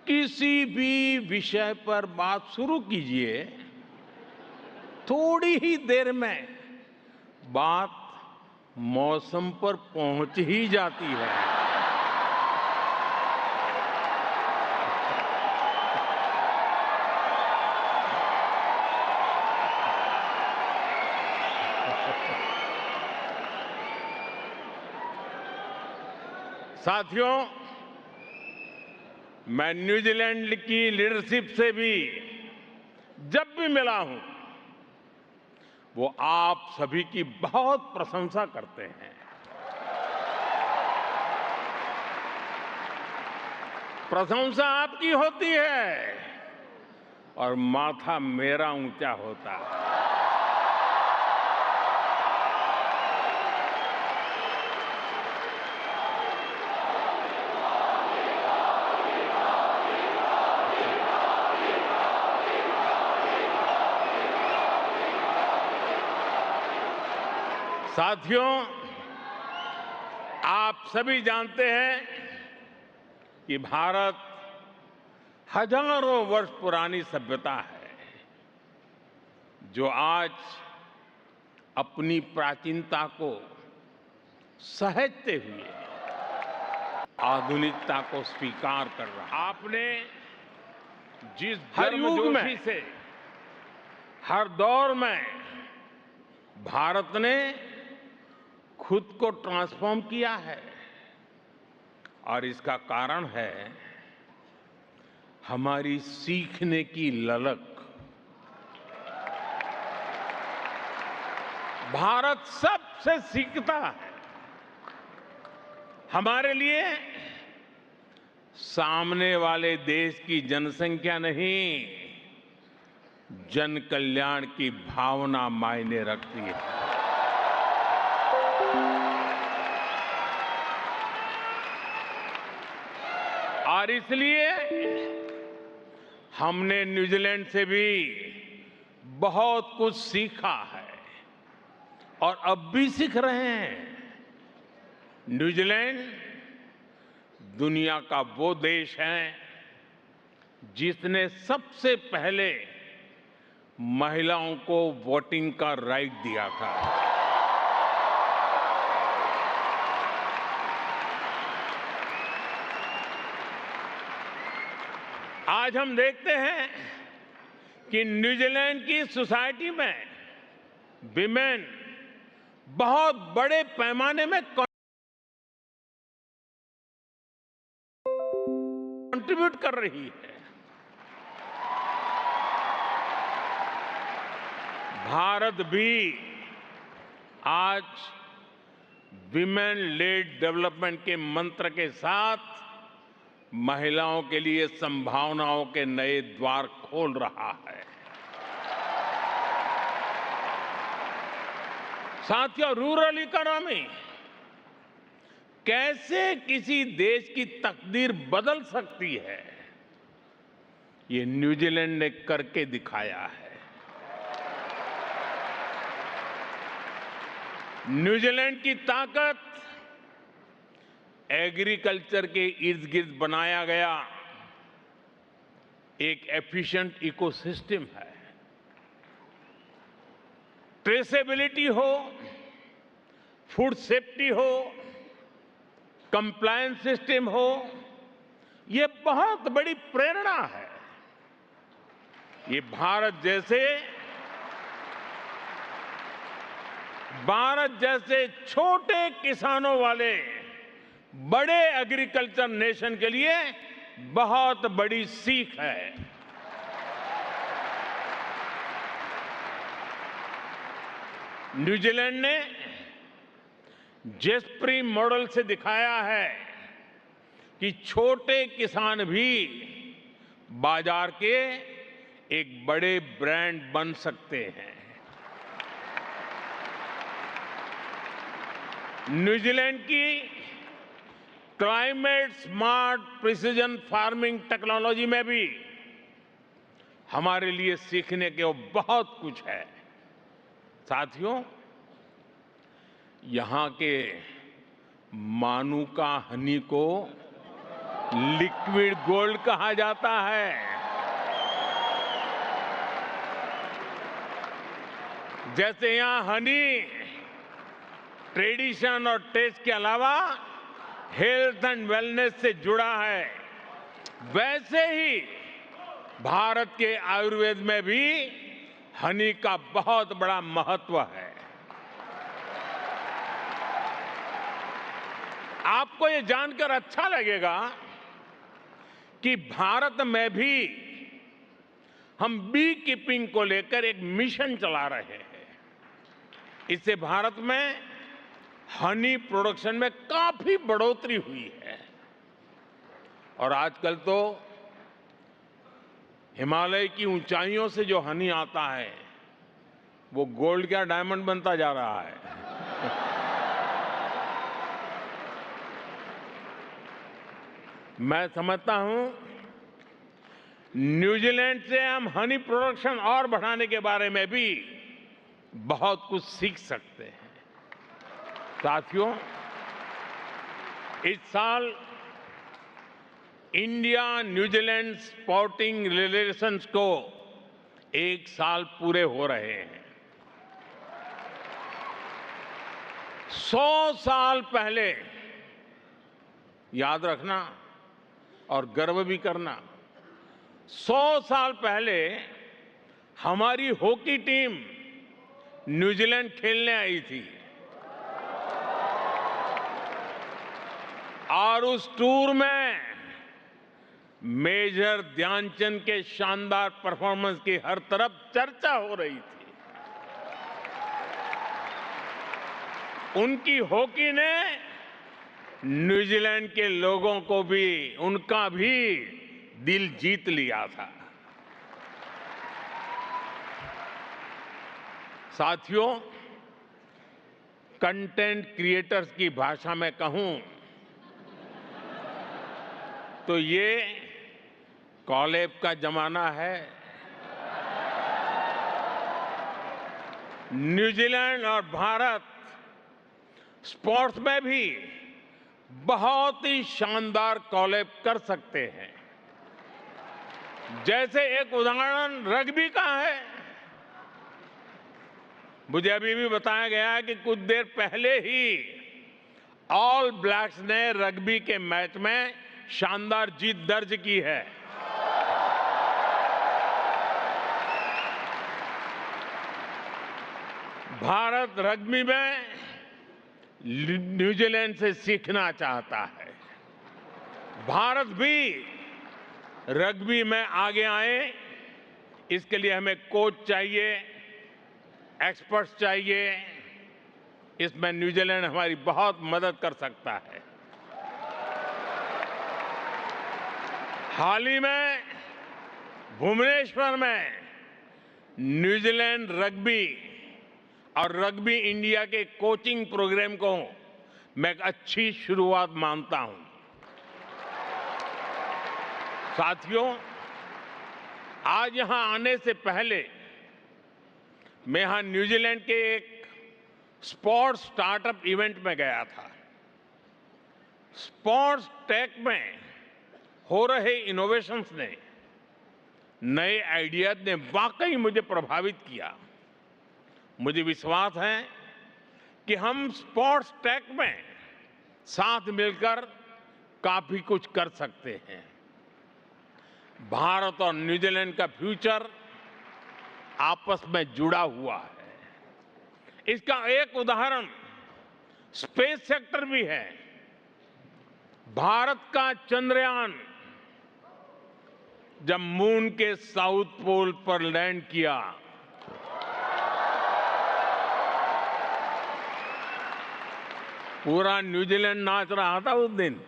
किसी भी विषय पर बात शुरू कीजिए, थोड़ी ही देर में बात मौसम पर पहुंच ही जाती है। साथियों, मैं न्यूजीलैंड की लीडरशिप से भी जब भी मिला हूं, वो आप सभी की बहुत प्रशंसा करते हैं। प्रशंसा आपकी होती है और माथा मेरा ऊंचा होता है। साथियों, आप सभी जानते हैं कि भारत हजारों वर्ष पुरानी सभ्यता है, जो आज अपनी प्राचीनता को सहेजते हुए आधुनिकता को स्वीकार कर रहा है। आपने जिस हर युग में से हर दौर में भारत ने खुद को ट्रांसफॉर्म किया है, और इसका कारण है हमारी सीखने की ललक। भारत सबसे सीखता है। हमारे लिए सामने वाले देश की जनसंख्या नहीं, जन कल्याण की भावना मायने रखती है। और इसलिए हमने न्यूजीलैंड से भी बहुत कुछ सीखा है और अब भी सीख रहे हैं। न्यूजीलैंड दुनिया का वो देश है जिसने सबसे पहले महिलाओं को वोटिंग का राइट दिया था। आज हम देखते हैं कि न्यूजीलैंड की सोसाइटी में विमेन बहुत बड़े पैमाने में कंट्रीब्यूट कर रही है। भारत भी आज विमेन लेड डेवलपमेंट के मंत्र के साथ महिलाओं के लिए संभावनाओं के नए द्वार खोल रहा है। साथियों, रूरल इकोनॉमी कैसे किसी देश की तकदीर बदल सकती है, ये न्यूजीलैंड ने करके दिखाया है। न्यूजीलैंड की ताकत एग्रीकल्चर के इर्द गिर्द बनाया गया एक एफिशिएंट इकोसिस्टम है। ट्रेसेबिलिटी हो, फूड सेफ्टी हो, कंप्लायंस सिस्टम हो, ये बहुत बड़ी प्रेरणा है। ये भारत जैसे छोटे किसानों वाले बड़े एग्रीकल्चर नेशन के लिए बहुत बड़ी सीख है। न्यूजीलैंड ने जेस्परी मॉडल से दिखाया है कि छोटे किसान भी बाजार के एक बड़े ब्रांड बन सकते हैं। न्यूजीलैंड की climate smart precision farming technology में भी हमारे लिए सीखने के बहुत कुछ है। साथियों, यहां के मानुका हनी को लिक्विड गोल्ड कहा जाता है। जैसे यहां हनी ट्रेडिशन और टेस्ट के अलावा हेल्थ एंड वेलनेस से जुड़ा है, वैसे ही भारत के आयुर्वेद में भी हनी का बहुत बड़ा महत्व है। आपको ये जानकर अच्छा लगेगा कि भारत में भी हम बी कीपिंग को लेकर एक मिशन चला रहे हैं। इससे भारत में हनी प्रोडक्शन में काफी बढ़ोतरी हुई है और आजकल तो हिमालय की ऊंचाइयों से जो हनी आता है वो गोल्ड का डायमंड बनता जा रहा है। मैं समझता हूं न्यूजीलैंड से हम हनी प्रोडक्शन और बढ़ाने के बारे में भी बहुत कुछ सीख सकते हैं। साथियों, इस साल इंडिया न्यूजीलैंड स्पोर्टिंग रिलेशंस को 1 साल पूरे हो रहे हैं। 100 साल पहले, याद रखना और गर्व भी करना, 100 साल पहले हमारी हॉकी टीम न्यूजीलैंड खेलने आई थी और उस टूर में मेजर ध्यानचंद के शानदार परफॉर्मेंस की हर तरफ चर्चा हो रही थी। उनकी हॉकी ने न्यूजीलैंड के लोगों को भी, उनका भी दिल जीत लिया था। साथियों, कंटेंट क्रिएटर्स की भाषा में कहूं तो ये कॉलेब का जमाना है। न्यूजीलैंड और भारत स्पोर्ट्स में भी बहुत ही शानदार कॉलेब कर सकते हैं। जैसे एक उदाहरण रग्बी का है। मुझे अभी भी बताया गया है कि कुछ देर पहले ही ऑल ब्लैक्स ने रग्बी के मैच में शानदार जीत दर्ज की है। भारत रग्बी में न्यूजीलैंड से सीखना चाहता है। भारत भी रग्बी में आगे आए, इसके लिए हमें कोच चाहिए, एक्सपर्ट्स चाहिए। इसमें न्यूजीलैंड हमारी बहुत मदद कर सकता है। हाल ही में भुवनेश्वर में न्यूजीलैंड रग्बी और रग्बी इंडिया के कोचिंग प्रोग्राम को मैं एक अच्छी शुरुआत मानता हूं। साथियों, आज यहां आने से पहले मैं यहां न्यूजीलैंड के एक स्पोर्ट्स स्टार्टअप इवेंट में गया था। स्पोर्ट्स टेक में हो रहे इनोवेशंस ने, नए आइडियाज ने वाकई मुझे प्रभावित किया। मुझे विश्वास है कि हम स्पोर्ट्स टेक में साथ मिलकर काफी कुछ कर सकते हैं। भारत और न्यूजीलैंड का फ्यूचर आपस में जुड़ा हुआ है। इसका एक उदाहरण स्पेस सेक्टर भी है। भारत का चंद्रयान जब मून के साउथ पोल पर लैंड किया, पूरा न्यूजीलैंड नाच रहा था उस दिन।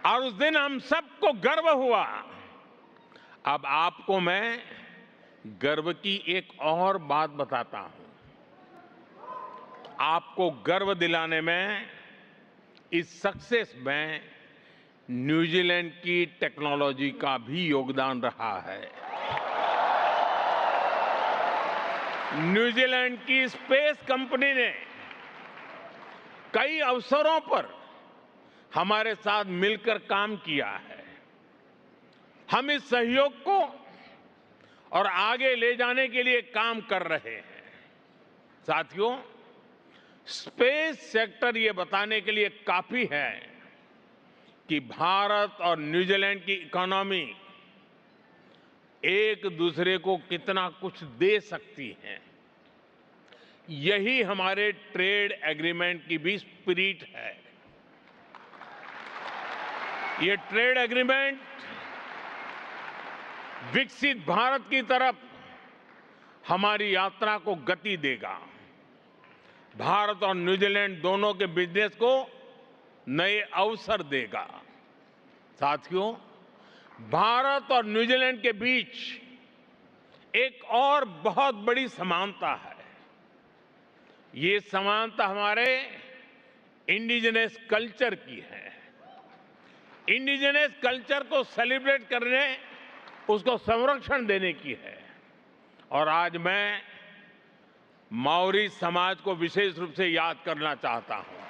और उस दिन हम सबको गर्व हुआ। अब आपको मैं गर्व की एक और बात बताता हूं। आपको गर्व दिलाने में, इस सक्सेस में न्यूजीलैंड की टेक्नोलॉजी का भी योगदान रहा है। न्यूजीलैंड की स्पेस कंपनी ने कई अवसरों पर हमारे साथ मिलकर काम किया है। हम इस सहयोग को और आगे ले जाने के लिए काम कर रहे हैं। साथियों, स्पेस सेक्टर ये बताने के लिए काफी है कि भारत और न्यूजीलैंड की इकोनॉमी एक दूसरे को कितना कुछ दे सकती है। यही हमारे ट्रेड एग्रीमेंट की भी स्पिरिट है। ये ट्रेड एग्रीमेंट विकसित भारत की तरफ हमारी यात्रा को गति देगा। भारत और न्यूजीलैंड दोनों के बिजनेस को नए अवसर देगा। साथियों, भारत और न्यूजीलैंड के बीच एक और बहुत बड़ी समानता है। ये समानता हमारे इंडिजिनस कल्चर की है। इंडिजिनस कल्चर को सेलिब्रेट करने, उसको संरक्षण देने की है। और आज मैं माओरी समाज को विशेष रूप से याद करना चाहता हूं।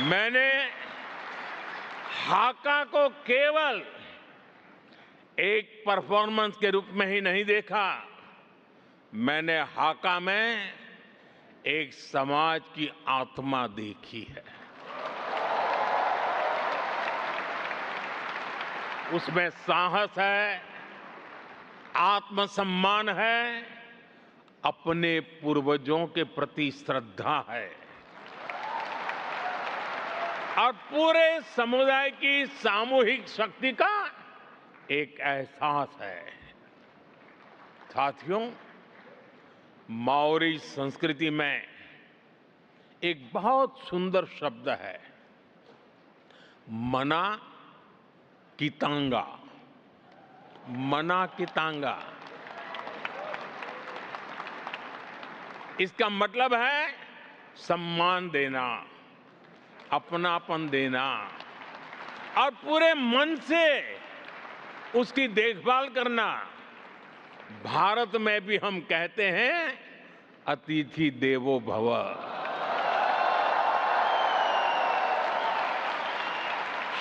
मैंने हाका को केवल एक परफॉर्मेंस के रूप में ही नहीं देखा, मैंने हाका में एक समाज की आत्मा देखी है। उसमें साहस है, आत्मसम्मान है, अपने पूर्वजों के प्रति श्रद्धा है और पूरे समुदाय की सामूहिक शक्ति का एक एहसास है। साथियों, माओरी संस्कृति में एक बहुत सुंदर शब्द है, मना कितांगा। मना कितांगा, इसका मतलब है सम्मान देना, अपनापन देना और पूरे मन से उसकी देखभाल करना। भारत में भी हम कहते हैं, अतिथि देवो भव।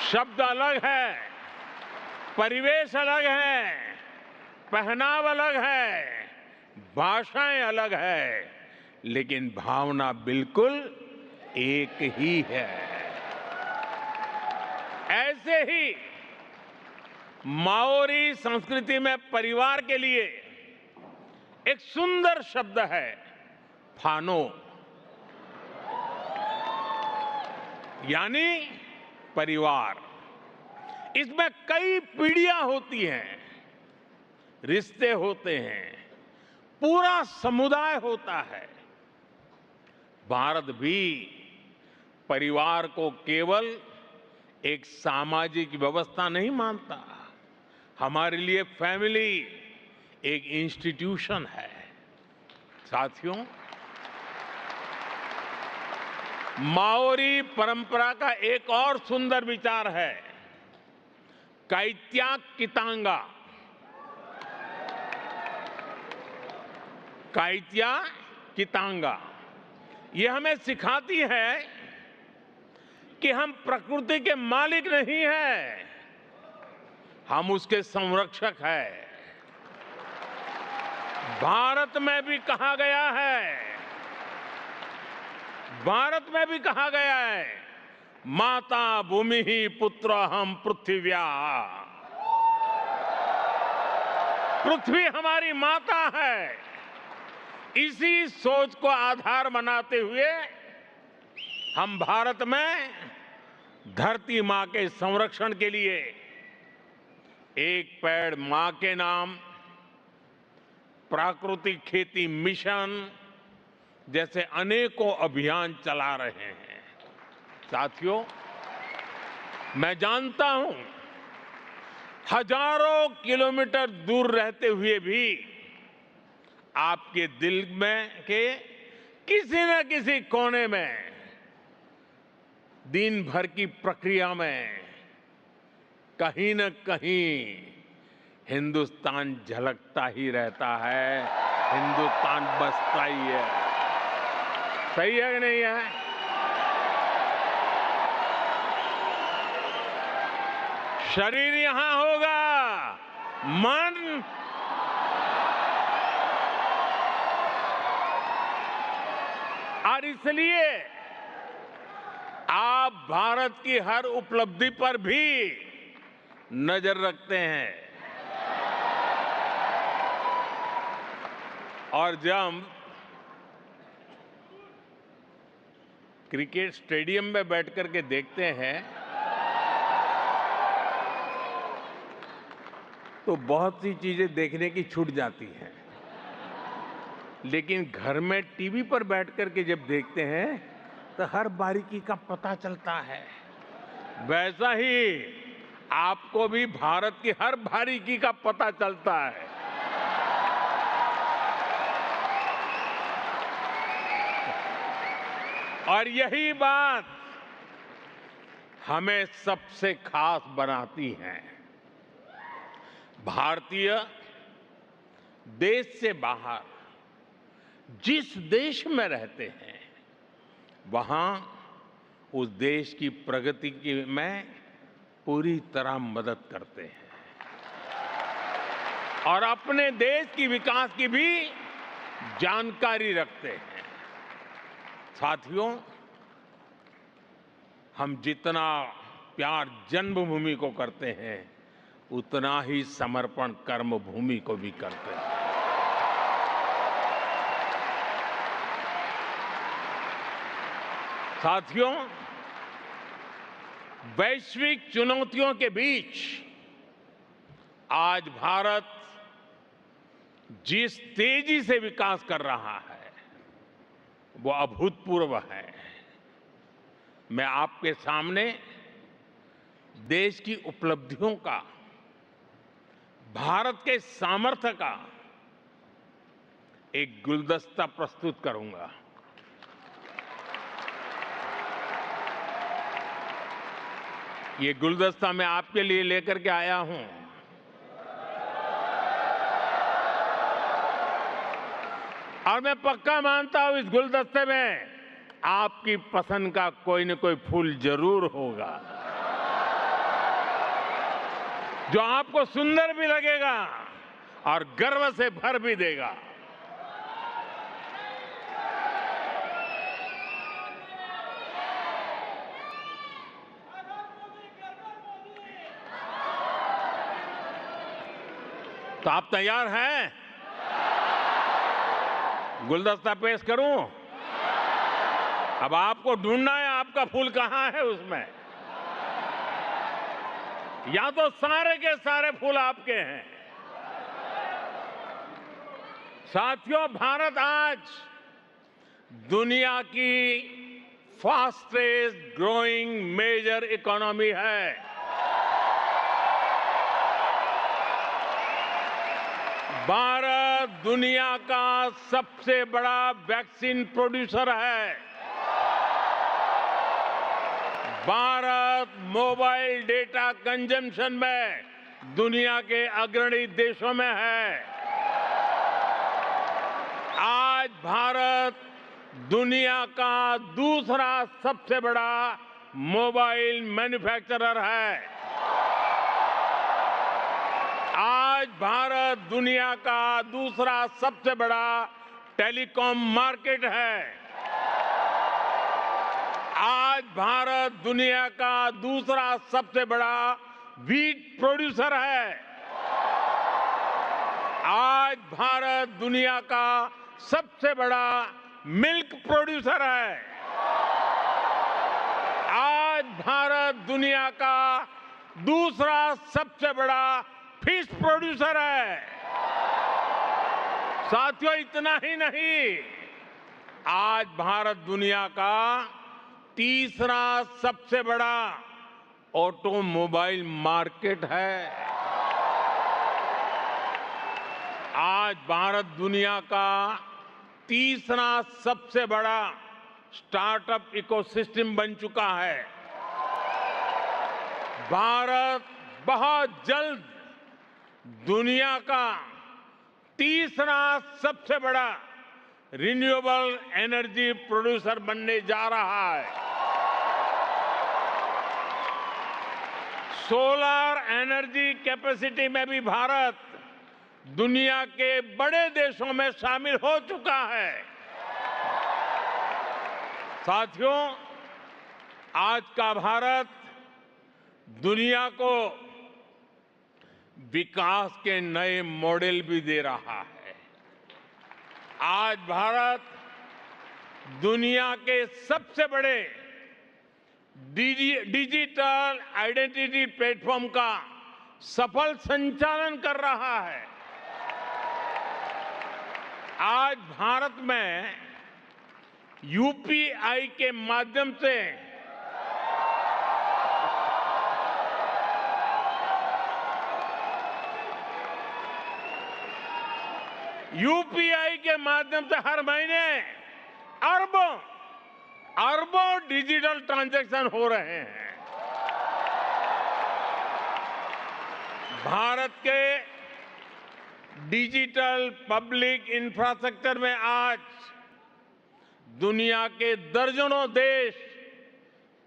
शब्द अलग है, परिवेश अलग है, पहनाव अलग है, भाषाएं अलग है, लेकिन भावना बिल्कुल एक ही है। ऐसे ही माओरी संस्कृति में परिवार के लिए एक सुंदर शब्द है, फानो, यानी परिवार। इसमें कई पीढ़ियां होती हैं, रिश्ते होते हैं, पूरा समुदाय होता है। भारत भी परिवार को केवल एक सामाजिक व्यवस्था नहीं मानता। हमारे लिए फैमिली एक इंस्टीट्यूशन है। साथियों, माओरी परंपरा का एक और सुंदर विचार है, काइत्या कितांगा। काइत्या कितांगा ये हमें सिखाती है कि हम प्रकृति के मालिक नहीं हैं, हम उसके संरक्षक हैं। भारत में भी कहा गया है, भारत में भी कहा गया है, माता भूमि ही पुत्र हम पृथ्व्या। पृथ्वी हमारी माता है। इसी सोच को आधार बनाते हुए हम भारत में धरती मां के संरक्षण के लिए एक पेड़ मां के नाम, प्राकृतिक खेती मिशन जैसे अनेकों अभियान चला रहे हैं। साथियों, मैं जानता हूं, हजारों किलोमीटर दूर रहते हुए भी आपके दिल में के किसी न किसी कोने में दिन भर की प्रक्रिया में कहीं न कहीं हिंदुस्तान झलकता ही रहता है, हिंदुस्तान बसता ही है। सही है कि नहीं है? शरीर यहां होगा, मन और इसलिए आप भारत की हर उपलब्धि पर भी नजर रखते हैं। और जब क्रिकेट स्टेडियम में बैठ करके देखते हैं तो बहुत सी चीजें देखने की छूट जाती हैं, लेकिन घर में टीवी पर बैठ करके जब देखते हैं तो हर बारीकी का पता चलता है। वैसा ही आपको भी भारत की हर बारीकी का पता चलता है। और यही बात हमें सबसे खास बनाती है। भारतीय देश से बाहर जिस देश में रहते हैं वहां उस देश की प्रगति में पूरी तरह मदद करते हैं और अपने देश की विकास की भी जानकारी रखते हैं। साथियों, हम जितना प्यार जन्मभूमि को करते हैं उतना ही समर्पण कर्मभूमि को भी करते हैं। साथियों, वैश्विक चुनौतियों के बीच आज भारत जिस तेजी से विकास कर रहा है वो अभूतपूर्व है। मैं आपके सामने देश की उपलब्धियों का, भारत के सामर्थ्य का एक गुलदस्ता प्रस्तुत करूंगा। ये गुलदस्ता मैं आपके लिए लेकर के आया हूं। और मैं पक्का मानता हूं इस गुलदस्ते में आपकी पसंद का कोई न कोई फूल जरूर होगा जो आपको सुंदर भी लगेगा और गर्व से भर भी देगा। तो आप तैयार हैं? गुलदस्ता पेश करूं? अब आपको ढूंढना है आपका फूल कहां है उसमें। या तो सारे के सारे फूल आपके हैं। साथियों, भारत आज दुनिया की फास्टेस्ट ग्रोइंग मेजर इकोनॉमी है। भारत दुनिया का सबसे बड़ा वैक्सीन प्रोड्यूसर है। भारत मोबाइल डेटा कंजम्पशन में दुनिया के अग्रणी देशों में है। आज भारत दुनिया का दूसरा सबसे बड़ा मोबाइल मैन्युफैक्चरर है। आज भारत दुनिया का दूसरा सबसे बड़ा टेलीकॉम मार्केट है। आज भारत दुनिया का दूसरा सबसे बड़ा व्हीट प्रोड्यूसर है। आज भारत दुनिया का सबसे बड़ा मिल्क प्रोड्यूसर है। आज भारत दुनिया का दूसरा सबसे बड़ा फिश प्रोड्यूसर है। साथियों, इतना ही नहीं, आज भारत दुनिया का तीसरा सबसे बड़ा ऑटोमोबाइल मार्केट है। आज भारत दुनिया का तीसरा सबसे बड़ा स्टार्टअप इकोसिस्टम बन चुका है। भारत बहुत जल्द दुनिया का तीसरा सबसे बड़ा रिन्यूएबल एनर्जी प्रोड्यूसर बनने जा रहा है। सोलर एनर्जी कैपेसिटी में भी भारत दुनिया के बड़े देशों में शामिल हो चुका है। साथियों, आज का भारत दुनिया को विकास के नए मॉडल भी दे रहा है। आज भारत दुनिया के सबसे बड़े डिजिटल आइडेंटिटी प्लेटफॉर्म का सफल संचालन कर रहा है। आज भारत में यूपीआई के माध्यम से हर महीने अरबों डिजिटल ट्रांजैक्शन हो रहे हैं। भारत के डिजिटल पब्लिक इंफ्रास्ट्रक्चर में आज दुनिया के दर्जनों देश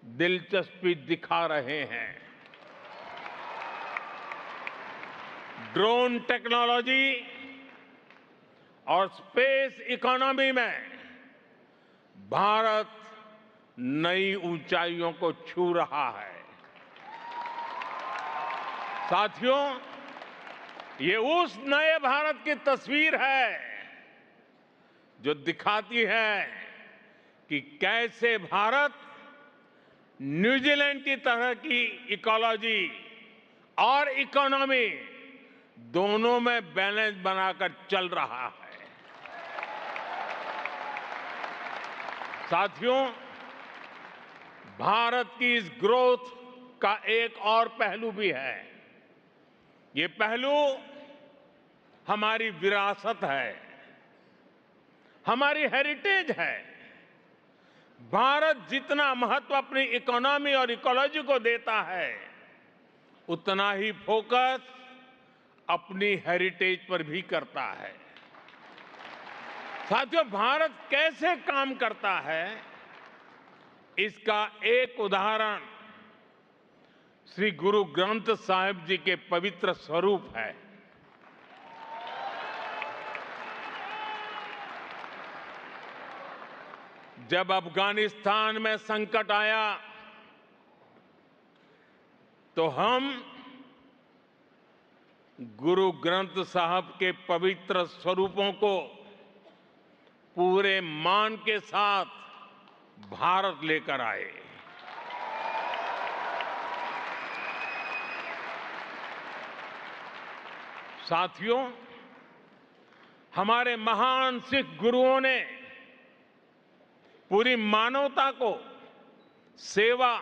दिलचस्पी दिखा रहे हैं। ड्रोन टेक्नोलॉजी और स्पेस इकोनॉमी में भारत नई ऊंचाइयों को छू रहा है। साथियों, ये उस नए भारत की तस्वीर है जो दिखाती है कि कैसे भारत न्यूजीलैंड की तरह की इकोलॉजी और इकोनॉमी दोनों में बैलेंस बनाकर चल रहा है। साथियों, भारत की इस ग्रोथ का एक और पहलू भी है। ये पहलू हमारी विरासत है, हमारी हेरिटेज है। भारत जितना महत्व अपनी इकोनॉमी और इकोलॉजी को देता है, उतना ही फोकस अपनी हेरिटेज पर भी करता है। साथियों, भारत कैसे काम करता है, इसका एक उदाहरण श्री गुरु ग्रंथ साहिब जी के पवित्र स्वरूप है। जब अफगानिस्तान में संकट आया तो हम गुरु ग्रंथ साहब के पवित्र स्वरूपों को पूरे मान के साथ भारत लेकर आए। साथियों, हमारे महान सिख गुरुओं ने पूरी मानवता को सेवा,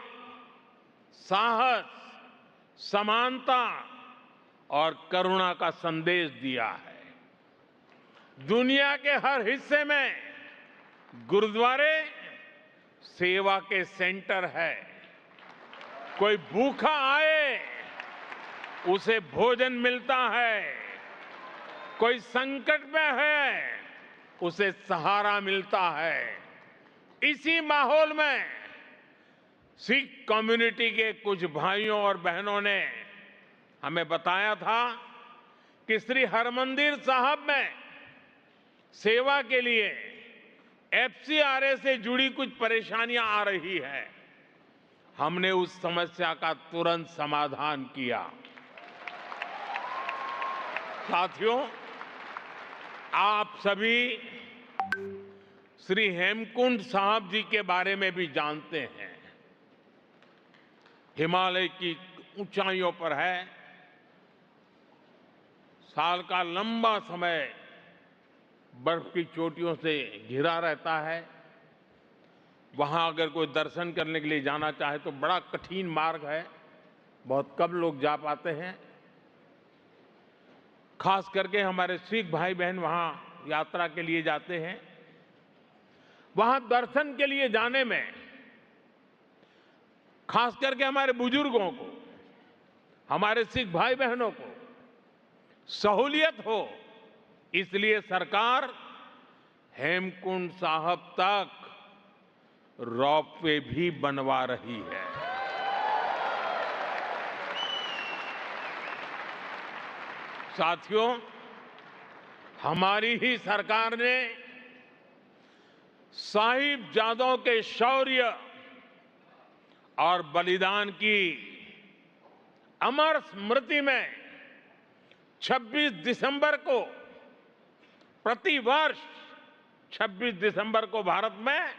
साहस, समानता और करुणा का संदेश दिया है। दुनिया के हर हिस्से में गुरुद्वारे सेवा के सेंटर है। कोई भूखा आए, उसे भोजन मिलता है। कोई संकट में है, उसे सहारा मिलता है। इसी माहौल में सिख कम्युनिटी के कुछ भाइयों और बहनों ने हमें बताया था कि श्री हरमंदिर साहब में सेवा के लिए एफसीआरए से जुड़ी कुछ परेशानियां आ रही है। हमने उस समस्या का तुरंत समाधान किया। साथियों, आप सभी श्री हेमकुंड साहब जी के बारे में भी जानते हैं। हिमालय की ऊंचाइयों पर है। साल का लंबा समय बर्फ की चोटियों से घिरा रहता है। वहां अगर कोई दर्शन करने के लिए जाना चाहे तो बड़ा कठिन मार्ग है, बहुत कम लोग जा पाते हैं। खास करके हमारे सिख भाई बहन वहां यात्रा के लिए जाते हैं। वहां दर्शन के लिए जाने में खास करके हमारे बुजुर्गों को, हमारे सिख भाई बहनों को सहूलियत हो, इसलिए सरकार हेमकुंड साहब तक रोपवे भी बनवा रही है। साथियों, हमारी ही सरकार ने साहिबजादों के शौर्य और बलिदान की अमर स्मृति में 26 दिसंबर को, प्रतिवर्ष 26 दिसंबर को भारत में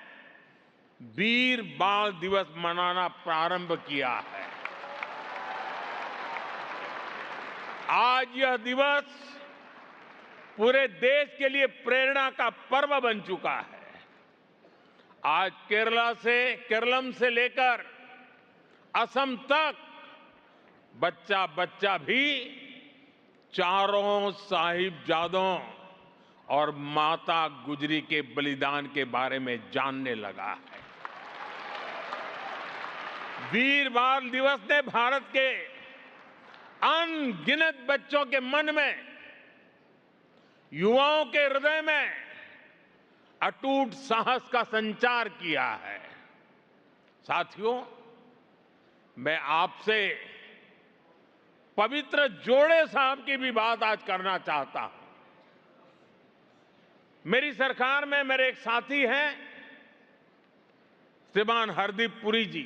वीर बाल दिवस मनाना प्रारंभ किया है। आज यह दिवस पूरे देश के लिए प्रेरणा का पर्व बन चुका है। आज केरलम से लेकर असम तक बच्चा बच्चा भी चारों साहिबजादों और माता गुजरी के बलिदान के बारे में जानने लगा है। वीर बाल दिवस ने भारत के अनगिनत बच्चों के मन में, युवाओं के हृदय में अटूट साहस का संचार किया है। साथियों, मैं आपसे पवित्र जोड़े साहब की भी बात आज करना चाहता हूं। मेरी सरकार में मेरे एक साथी हैं, श्रीमान हरदीप पुरी जी।